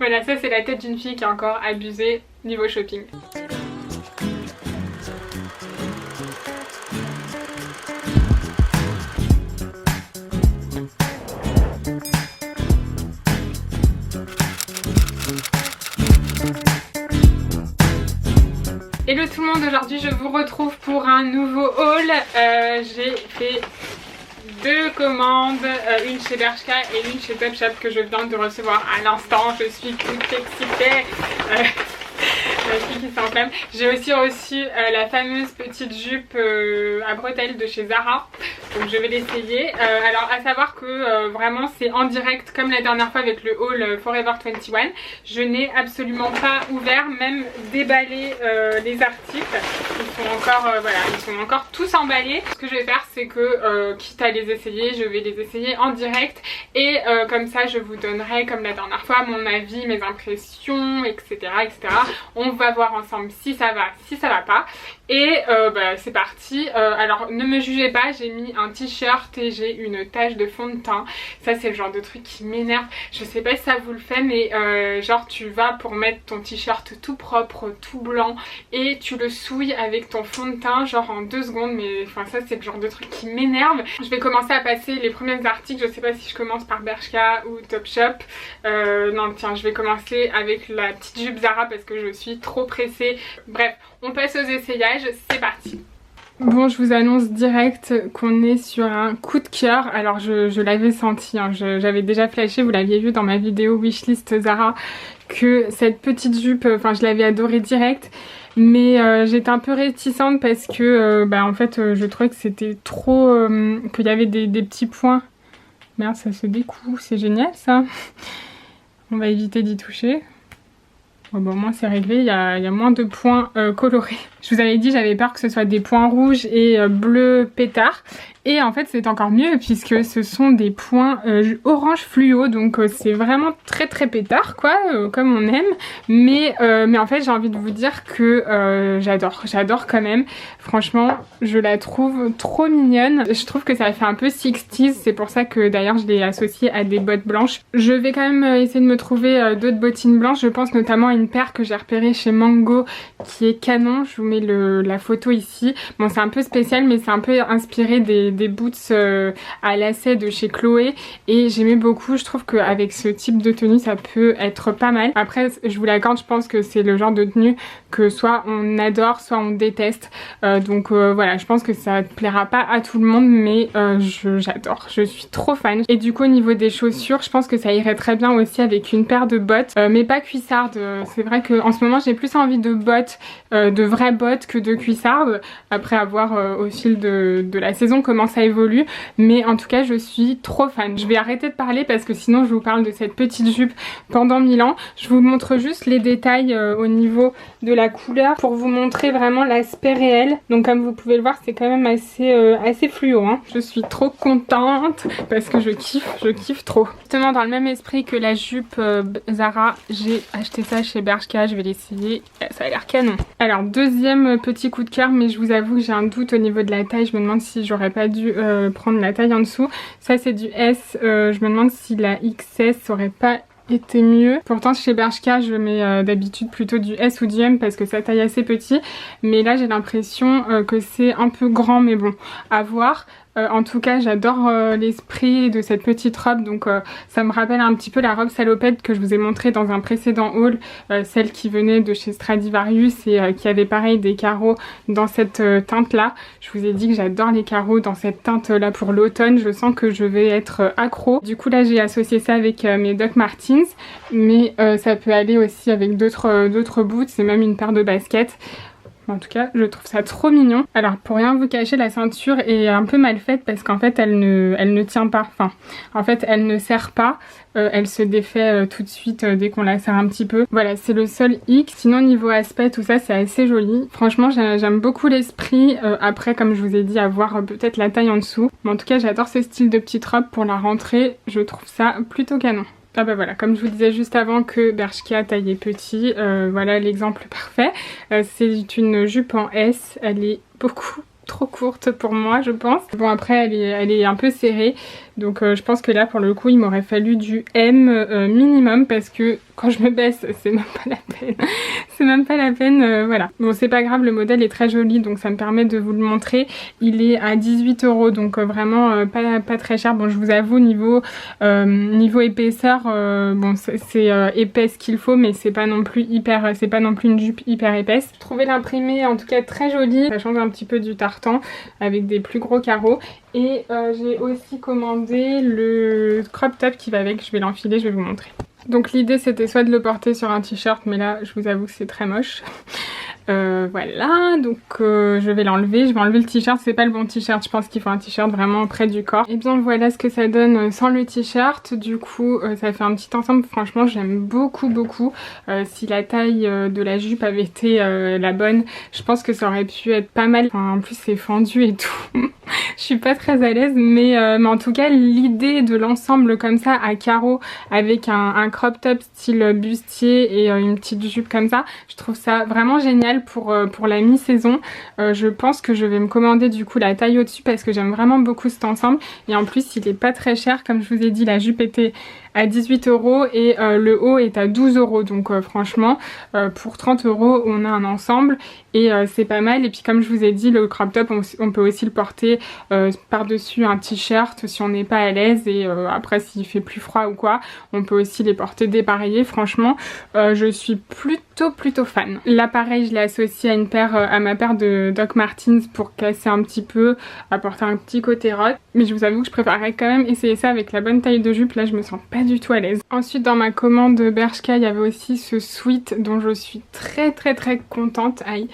Voilà, ça c'est la tête d'une fille qui a encore abusé niveau shopping. Hello tout le monde, aujourd'hui je vous retrouve pour un nouveau haul. J'ai fait deux commandes, une chez Bershka et une chez Topshop que je viens de recevoir à l'instant. Je suis toute excitée. La fille qui s'enflamme. J'ai aussi reçu la fameuse petite jupe à bretelles de chez Zara. Donc je vais l'essayer. Alors à savoir que vraiment c'est en direct comme la dernière fois avec le haul Forever 21. Je n'ai absolument pas ouvert, même déballé les articles. Ils sont encore, voilà, ils sont encore tous emballés. Ce que je vais faire c'est que quitte à les essayer, je vais les essayer en direct. Et comme ça je vous donnerai comme la dernière fois mon avis, mes impressions, etc. etc. On va voir ensemble si ça va, si ça va pas. Et bah, c'est parti. Alors ne me jugez pas, j'ai mis un t-shirt et j'ai une tache de fond de teint. Ça c'est le genre de truc qui m'énerve. Je sais pas si ça vous le fait, mais genre tu vas pour mettre ton t-shirt tout propre, tout blanc et tu le souilles avec ton fond de teint genre en 2 secondes. Mais enfin ça c'est le genre de truc qui m'énerve. Je vais commencer à passer les premiers articles. Je sais pas si je commence par Bershka ou Topshop. Non tiens, je vais commencer avec la petite jupe Zara parce que je suis trop pressée. Bref, on passe aux essayages, c'est parti. Bon, je vous annonce direct qu'on est sur un coup de cœur. Alors je l'avais senti, hein, j'avais déjà flashé, vous l'aviez vu dans ma vidéo wishlist Zara, que cette petite jupe, enfin je l'avais adorée direct. Mais j'étais un peu réticente parce que bah, en fait je trouvais que c'était trop, qu'il y avait des petits points. Merde, ça se découle, c'est génial ça. On va éviter d'y toucher. Bon, au moins c'est réglé, il y a moins de points colorés. Je vous avais dit j'avais peur que ce soit des points rouges et bleu pétard. Et en fait c'est encore mieux puisque ce sont des points orange fluo. Donc c'est vraiment très très pétard quoi, comme on aime. Mais en fait j'ai envie de vous dire que j'adore quand même. Franchement je la trouve trop mignonne. Je trouve que ça fait un peu 60s. C'est pour ça que d'ailleurs je l'ai associée à des bottes blanches. Je vais quand même essayer de me trouver d'autres bottines blanches. Je pense notamment à une paire que j'ai repérée chez Mango qui est canon. Je vous mets la photo ici. Bon c'est un peu spécial mais c'est un peu inspiré des boots à lacets de chez Chloé et j'aimais beaucoup. Je trouve qu'avec ce type de tenue ça peut être pas mal. Après je vous l'accorde, je pense que c'est le genre de tenue que soit on adore soit on déteste. Donc voilà, je pense que ça ne plaira pas à tout le monde mais j'adore, je suis trop fan. Et du coup au niveau des chaussures je pense que ça irait très bien aussi avec une paire de bottes mais pas cuissardes. C'est vrai qu'en ce moment j'ai plus envie de bottes, de vraies bottes que de cuissardes. Après à voir au fil de la saison comment ça évolue, mais en tout cas je suis trop fan. Je vais arrêter de parler parce que sinon je vous parle de cette petite jupe pendant 1000 ans. Je vous montre juste les détails au niveau de la couleur pour vous montrer vraiment l'aspect réel. Donc comme vous pouvez le voir c'est quand même assez fluo hein. Je suis trop contente parce que je kiffe trop. Justement dans le même esprit que la jupe Zara, j'ai acheté ça chez Bershka, je vais l'essayer, ça a l'air canon. Alors deuxième petit coup de cœur, mais je vous avoue que j'ai un doute au niveau de la taille, je me demande si j'aurais pas dû prendre la taille en dessous. Ça c'est du S, je me demande si la XS aurait pas été mieux. Pourtant chez Bershka je mets d'habitude plutôt du S ou du M parce que ça taille assez petit, mais là j'ai l'impression que c'est un peu grand, mais bon, à voir. En tout cas j'adore l'esprit de cette petite robe, donc ça me rappelle un petit peu la robe salopette que je vous ai montrée dans un précédent haul, celle qui venait de chez Stradivarius et qui avait pareil des carreaux dans cette teinte là. Je vous ai dit que j'adore les carreaux dans cette teinte là pour l'automne, je sens que je vais être accro. Du coup là j'ai associé ça avec mes Doc Martens, mais ça peut aller aussi avec d'autres boots et même une paire de baskets. En tout cas je trouve ça trop mignon. Alors pour rien vous cacher, la ceinture est un peu mal faite parce qu'en fait elle ne tient pas, enfin en fait elle ne serre pas, elle se défait tout de suite dès qu'on la serre un petit peu. Voilà, c'est le seul hic. Sinon niveau aspect tout ça c'est assez joli. Franchement j'aime beaucoup l'esprit. Après comme je vous ai dit, à voir peut-être la taille en dessous. Mais en tout cas j'adore ce style de petite robe pour la rentrée, je trouve ça plutôt canon. Ah bah voilà, comme je vous disais juste avant que Bershka taillait petit, voilà l'exemple parfait. C'est une jupe en S, elle est beaucoup trop courte pour moi je pense. Bon après elle est un peu serrée, Donc je pense que là pour le coup il m'aurait fallu du M minimum parce que quand je me baisse c'est même pas la peine. C'est même pas la peine, voilà. Bon c'est pas grave, le modèle est très joli donc ça me permet de vous le montrer. Il est à 18 € donc vraiment pas très cher. Bon je vous avoue niveau épaisseur, bon c'est épais ce qu'il faut mais c'est pas non plus c'est pas non plus une jupe hyper épaisse. Je trouvais l'imprimé en tout cas très joli. Ça change un petit peu du tartan avec des plus gros carreaux. Et j'ai aussi commandé le crop top qui va avec, je vais l'enfiler, je vais vous montrer. Donc l'idée c'était soit de le porter sur un t-shirt, mais là je vous avoue que c'est très moche. Voilà, donc je vais l'enlever, je vais enlever le t-shirt, c'est pas le bon t-shirt, je pense qu'il faut un t-shirt vraiment près du corps. Et bien voilà ce que ça donne sans le t-shirt, du coup ça fait un petit ensemble, franchement j'aime beaucoup. Si la taille de la jupe avait été la bonne, je pense que ça aurait pu être pas mal. Enfin, en plus c'est fendu et tout, je suis pas très à l'aise, mais en tout cas l'idée de l'ensemble comme ça à carreaux avec un crop top style bustier et une petite jupe comme ça, je trouve ça vraiment génial pour la mi-saison. Je pense que je vais me commander du coup la taille au-dessus parce que j'aime vraiment beaucoup cet ensemble et en plus il est pas très cher, comme je vous ai dit la jupe était à 18 € et le haut est à 12 € donc franchement pour 30 € on a un ensemble et c'est pas mal. Et puis comme je vous ai dit le crop top on peut aussi le porter par dessus un t-shirt si on n'est pas à l'aise et après s'il fait plus froid ou quoi on peut aussi les porter dépareillés. Franchement je suis plutôt fan. Là pareil je l'ai associé à une paire à ma paire de Doc Martens pour casser un petit peu, apporter un petit côté rock, mais je vous avoue que je préférerais quand même essayer ça avec la bonne taille de jupe. Là je me sens pas du tout à l'aise. Ensuite dans ma commande Bershka il y avait aussi ce sweat dont je suis très contente. Aïe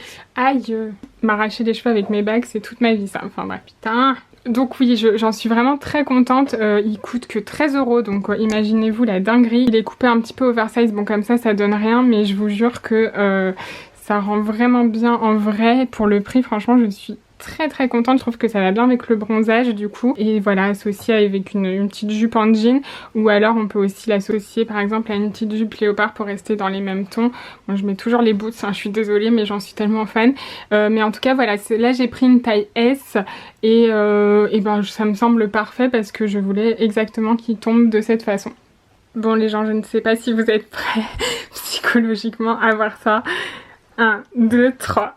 m'arracher les cheveux avec mes bagues c'est toute ma vie ça, enfin bref putain. Donc oui j'en suis vraiment très contente, il coûte que 13 € donc imaginez-vous la dinguerie. Il est coupé un petit peu oversize, bon comme ça donne rien mais je vous jure que ça rend vraiment bien en vrai. Pour le prix franchement je suis très contente, je trouve que ça va bien avec le bronzage du coup. Et voilà, associé avec une petite jupe en jean, ou alors on peut aussi l'associer par exemple à une petite jupe léopard pour rester dans les mêmes tons. Bon, je mets toujours les boots, hein, je suis désolée mais j'en suis tellement fan. Mais en tout cas voilà, là j'ai pris une taille S et ben ça me semble parfait parce que je voulais exactement qu'il tombe de cette façon. Bon les gens, je ne sais pas si vous êtes prêts psychologiquement à voir ça. 1, 2, 3.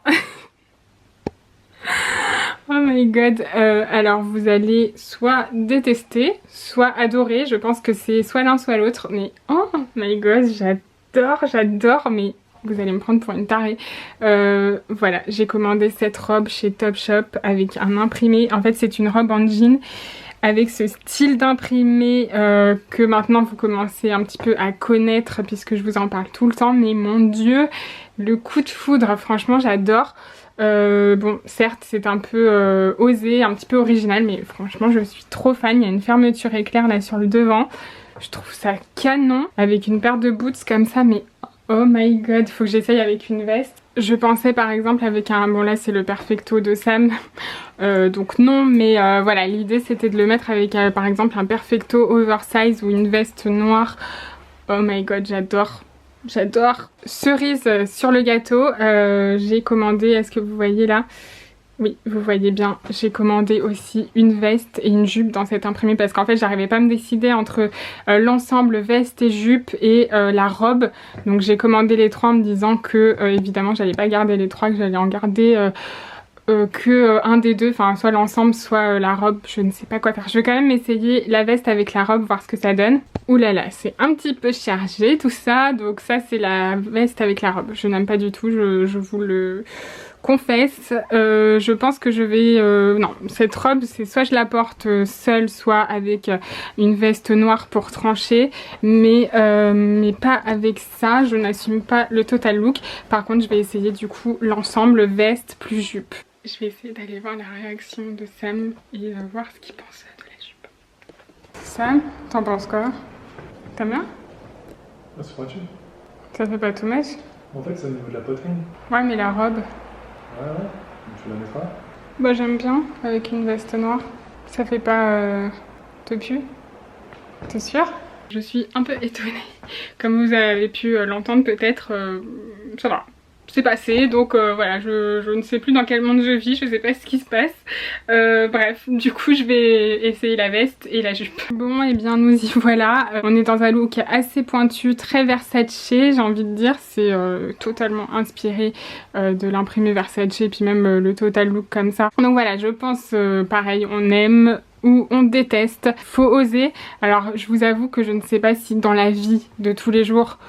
Oh my god, alors vous allez soit détester, soit adorer, je pense que c'est soit l'un soit l'autre, mais oh my god, j'adore, mais vous allez me prendre pour une tarée. Voilà, j'ai commandé cette robe chez Topshop avec un imprimé, en fait c'est une robe en jean avec ce style d'imprimé que maintenant vous commencez un petit peu à connaître puisque je vous en parle tout le temps, mais mon dieu, le coup de foudre, franchement j'adore. Bon certes c'est un peu osé, un petit peu original mais franchement je suis trop fan. Il y a une fermeture éclair là sur le devant, je trouve ça canon avec une paire de boots comme ça, mais oh my god, faut que j'essaye avec une veste. Je pensais par exemple avec un, bon là c'est le Perfecto de Sam donc non, mais voilà, l'idée c'était de le mettre avec par exemple un Perfecto oversize ou une veste noire. Oh my god, j'adore. Cerise sur le gâteau, j'ai commandé, est-ce que vous voyez là? Oui, vous voyez bien, j'ai commandé aussi une veste et une jupe dans cet imprimé parce qu'en fait j'arrivais pas à me décider entre l'ensemble veste et jupe et la robe. Donc j'ai commandé les trois en me disant que évidemment j'allais pas garder les trois, que j'allais en garder que un des deux, enfin soit l'ensemble soit la robe, je ne sais pas quoi faire. Je vais quand même essayer la veste avec la robe, voir ce que ça donne. Ouh là là, c'est un petit peu chargé tout ça, donc ça c'est la veste avec la robe. Je n'aime pas du tout, je vous le confesse. Je pense que je vais... non, cette robe, c'est soit je la porte seule, soit avec une veste noire pour trancher, mais pas avec ça. Je n'assume pas le total look. Par contre, je vais essayer du coup l'ensemble veste plus jupe. Je vais essayer d'aller voir la réaction de Sam et voir ce qu'il pense de la jupe. Sam, t'en penses quoi? T'aimes bien? Ah, c'est pas chill. Ça fait pas tout match? En fait, c'est au niveau de la poitrine. Ouais, mais la robe... Ouais, tu la mettras? Bah j'aime bien, avec une veste noire. Ça fait pas te pue? T'es sûre? Je suis un peu étonnée. Comme vous avez pu l'entendre peut-être, ça va. c'est passé, donc voilà, je ne sais plus dans quel monde je vis, je sais pas ce qui se passe. Bref, du coup je vais essayer la veste et la jupe. Bon, et bien nous y voilà. On est dans un look assez pointu, très Versace, j'ai envie de dire. C'est totalement inspiré de l'imprimé Versace et puis même le total look comme ça. Donc voilà, je pense pareil, on aime ou on déteste, faut oser. Alors je vous avoue que je ne sais pas si dans la vie de tous les jours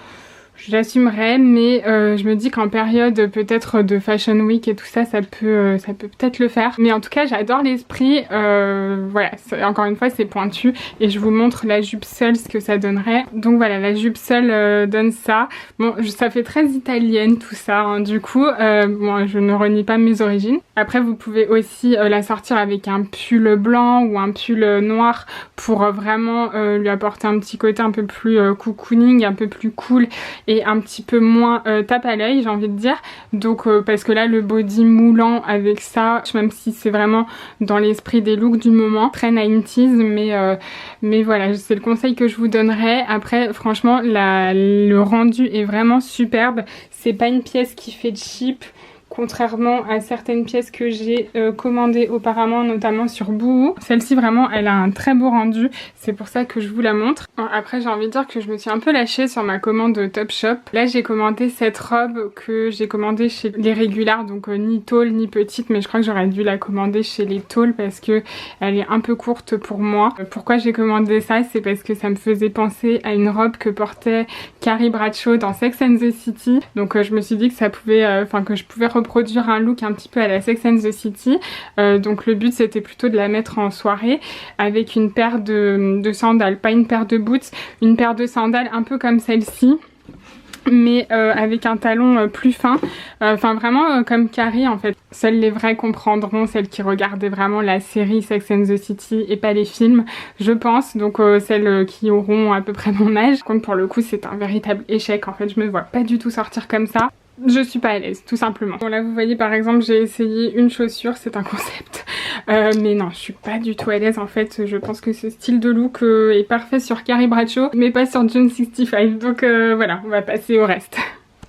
j'assumerais, mais je me dis qu'en période peut-être de Fashion Week et tout ça, ça peut peut-être le faire. Mais en tout cas, j'adore l'esprit. Voilà, encore une fois, c'est pointu et je vous montre la jupe seule, ce que ça donnerait. Donc voilà, la jupe seule donne ça. Bon, ça fait très italienne tout ça, hein, du coup. Bon, je ne renie pas mes origines. Après, vous pouvez aussi la sortir avec un pull blanc ou un pull noir pour vraiment lui apporter un petit côté un peu plus cocooning, un peu plus cool et un petit peu moins tape à l'œil, j'ai envie de dire. Donc parce que là le body moulant avec ça, même si c'est vraiment dans l'esprit des looks du moment, très 90s, mais voilà, c'est le conseil que je vous donnerais. Après franchement le rendu est vraiment superbe, c'est pas une pièce qui fait cheap, contrairement à certaines pièces que j'ai commandées auparavant, notamment sur Boohoo. Celle-ci vraiment elle a un très beau rendu, c'est pour ça que je vous la montre. Après j'ai envie de dire que je me suis un peu lâchée sur ma commande Topshop. Là j'ai commandé cette robe que j'ai commandée chez les Regulars, donc ni tall ni petite, mais je crois que j'aurais dû la commander chez les tall parce que elle est un peu courte pour moi. Pourquoi j'ai commandé ça? C'est parce que ça me faisait penser à une robe que portait Carrie Bradshaw dans Sex and the City. Donc je me suis dit que ça pouvait, que je pouvais reproduire un look un petit peu à la Sex and the City. Donc le but c'était plutôt de la mettre en soirée avec une paire de sandales, pas une paire de boots, une paire de sandales un peu comme celle-ci, mais avec un talon plus fin, enfin vraiment comme Carrie en fait. Seuls les vrais comprendront, celles qui regardaient vraiment la série Sex and the City et pas les films, je pense. Donc celles qui auront à peu près mon âge. Par contre pour le coup c'est un véritable échec, en fait je me vois pas du tout sortir comme ça. Je suis pas à l'aise, tout simplement. Bon là vous voyez par exemple j'ai essayé une chaussure, c'est un concept. Mais non, je suis pas du tout à l'aise en fait. Je pense que ce style de look est parfait sur Carrie Bradshaw, mais pas sur June 65. Donc voilà, on va passer au reste.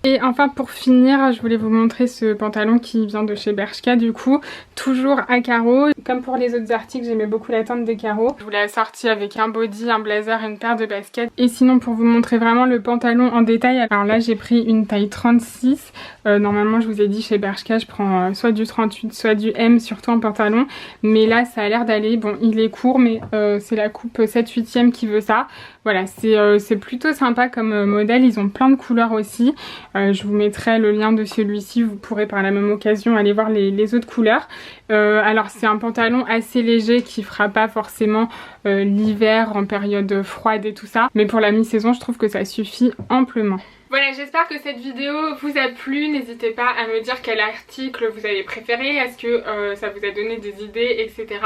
Et enfin pour finir, je voulais vous montrer ce pantalon qui vient de chez Bershka du coup, toujours à carreaux. Comme pour les autres articles, j'aimais beaucoup la teinte des carreaux. Je vous l'ai assorti avec un body, un blazer et une paire de baskets. Et sinon pour vous montrer vraiment le pantalon en détail, alors là j'ai pris une taille 36. Normalement je vous ai dit chez Bershka je prends soit du 38 soit du M, surtout en pantalon. Mais là ça a l'air d'aller, bon il est court mais c'est la coupe 7/8e qui veut ça. Voilà, c'est plutôt sympa comme modèle, ils ont plein de couleurs aussi. Je vous mettrai le lien de celui-ci, vous pourrez par la même occasion aller voir les autres couleurs. Alors c'est un pantalon assez léger qui fera pas forcément l'hiver en période froide et tout ça. Mais pour la mi-saison je trouve que ça suffit amplement. Voilà, j'espère que cette vidéo vous a plu. N'hésitez pas à me dire quel article vous avez préféré, est-ce que ça vous a donné des idées, etc.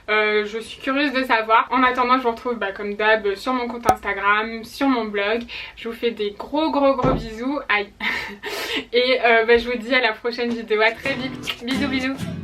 Je suis curieuse de savoir. En attendant, je vous retrouve comme d'hab sur mon compte Instagram, sur mon blog. Je vous fais des gros bisous. Aïe. Et je vous dis à la prochaine vidéo, à très vite. Bisous bisous.